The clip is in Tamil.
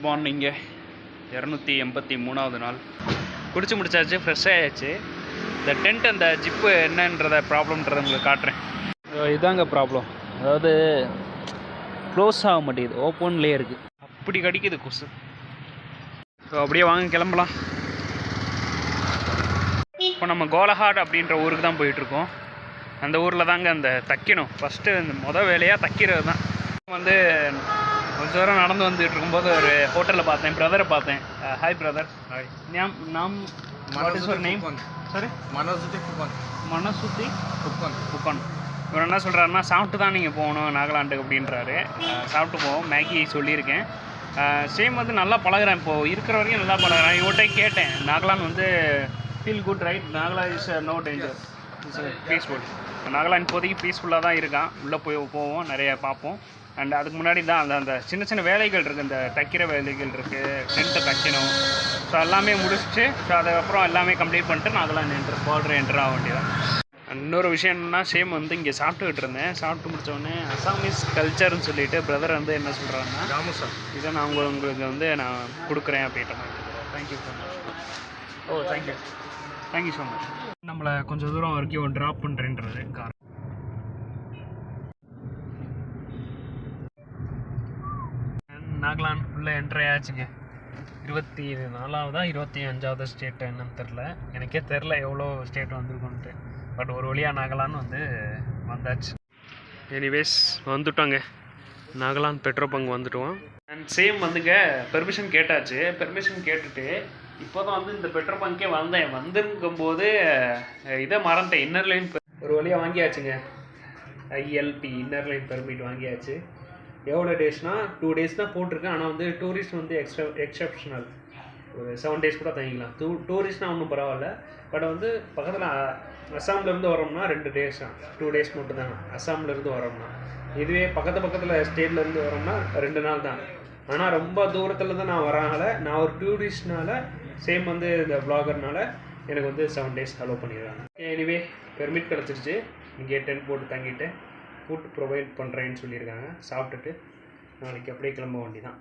மார்னிங்க 283வது நாள் குடிச்சு முடிச்சாச்சு, ஃப்ரெஷ் ஆயாச்சு. இந்த டென்ட் அந்த ஜிப்பு என்னன்றத ப்ராப்ளம்ன்றத உங்களுக்கு காட்டுறேன். இதாங்க ப்ராப்ளம், அதாவது க்ளோஸ் ஆக மாட்டேங்குது, ஓப்பன்லேயே இருக்குது, அப்படி கடிக்குது கொசு. ஸோ அப்படியே வாங்க கிளம்பலாம். இப்போ நம்ம கோலஹாட் அப்படின்ற ஊருக்கு தான் போயிட்டுருக்கோம். அந்த ஊரில் தாங்க அந்த தைக்கணும், ஃபஸ்ட்டு அந்த வேலையாக தைக்கிறது தான். வந்து கொஞ்சம் தூரம் நடந்து வந்துட்டு இருக்கும்போது ஒரு ஹோட்டலில் பார்த்தேன், பிரதரை பார்த்தேன். Hi brother. ஹாய். நாம் what is your name? Sorry, மனசுத்தி புக்கன். இவர் என்ன சொல்கிறாருன்னா, சாப்பிட்டு தான் நீங்கள் போகணும் நாகாலாண்டுக்கு அப்படின்றாரு. சாப்பிட்டு போவோம், மேகி சொல்லியிருக்கேன். சேம் வந்து நல்லா பழகிறேன், இப்போது இருக்கிற வரைக்கும் நல்லா பழகிறேன். இவர்கிட்ட கேட்டேன், நாகாலாந்து வந்து feel good right, Nagaland is no danger, it's peaceful. Nagaland இப்போதைக்கு பீஸ்ஃபுல்லாக தான் இருக்கான். உள்ளே போவோம், நிறைய பார்ப்போம். அண்ட் அதுக்கு முன்னாடி தான் அந்த சின்ன சின்ன வேலைகள் இருக்குது, இந்த தைக்கிற வேலைகள் இருக்குது, டென்ட்டை தைக்கணும். ஸோ எல்லாமே முடிச்சுட்டு, ஸோ அதுக்கப்புறம் எல்லாமே கம்ப்ளீட் பண்ணிட்டு நாகாலாந்து பார்டர் என்டர் ஆக வேண்டியதான். இன்னொரு விஷயம் என்னென்னா, சேம் வந்து இங்கே சாப்பிட்டுக்கிட்டு இருந்தேன். சாப்பிட்டு முடித்தோடனே அசாமீஸ் கல்ச்சர்னு சொல்லிட்டு பிரதர் வந்து என்ன சொல்கிறாங்கன்னா, இதை நான் உங்களுக்கு வந்து நான் கொடுக்குறேன் அப்படின்ற மாதிரி. Thank you so much. Oh thank you so much. நம்மளை கொஞ்சம் தூரம் வரைக்கும் ட்ராப் பண்ணுறேன்றது கார். நாகாலாந்து ஃபுல்லாக என்ட்ரி ஆச்சுங்க. 24வதா 25வது ஸ்டேட்டு என்னன்னு தெரில, எனக்கே தெரில எவ்வளோ ஸ்டேட் வந்திருக்கோன்ட்டு. பட் ஒரு வழியாக நாகாலாந்து வந்து வந்தாச்சு. எனிவேஸ் வந்துட்டோங்க, நாகாலாந்து பெட்ரோல் பங்க் வந்துட்டோம். அண்ட் சேம் வந்துங்க பெர்மிஷன் கேட்டாச்சு. பெர்மிஷன் கேட்டுட்டு இப்போ தான் வந்து இந்த பெட்ரோல் பங்கே வந்திருக்கும்போது இதை மறந்துட்டேன், இன்னர் லைன் ஒரு வழியாக வாங்கியாச்சுங்க. ILP இன்னர் லைன் பெர்மிட் வாங்கியாச்சு. எவ்வளோ டேஸ்னால் 2 days தான் போட்டிருக்கேன். ஆனால் வந்து டூரிஸ்ட் வந்து எக்ஸப்ஷனல், ஒரு 7 days கூட தங்கிக்கலாம். டூரிஸ்ட்னால் ஒன்றும் பரவாயில்ல. பட் வந்து பக்கத்தில் அஸ்ஸாம்லேருந்து வரோம்னா 2 days தான், 2 days மட்டும்தாங்க அஸ்ஸாம்லேருந்து வரோம்னா. இதுவே பக்கத்தில் ஸ்டேட்லேருந்து வரோம்னா 2 நாள் தான். ஆனால் ரொம்ப தூரத்தில் தான் நான் வரனால, நான் ஒரு டூரிஸ்ட்னால, சேம் வந்து இந்த வ்ளாகர்னால எனக்கு வந்து 7 days அலோவ் பண்ணிடுறாங்க. எனிவே பெர்மிட் கிடச்சிருச்சு. இங்கே டென்ட் போட்டு தங்கிட்டு ஃபுட் ப்ரொவைட் பண்ணுறேன்னு சொல்லியிருக்காங்க. சாப்பிட்டுட்டு நாளைக்கு அப்படியே கிளம்ப வேண்டி தான்.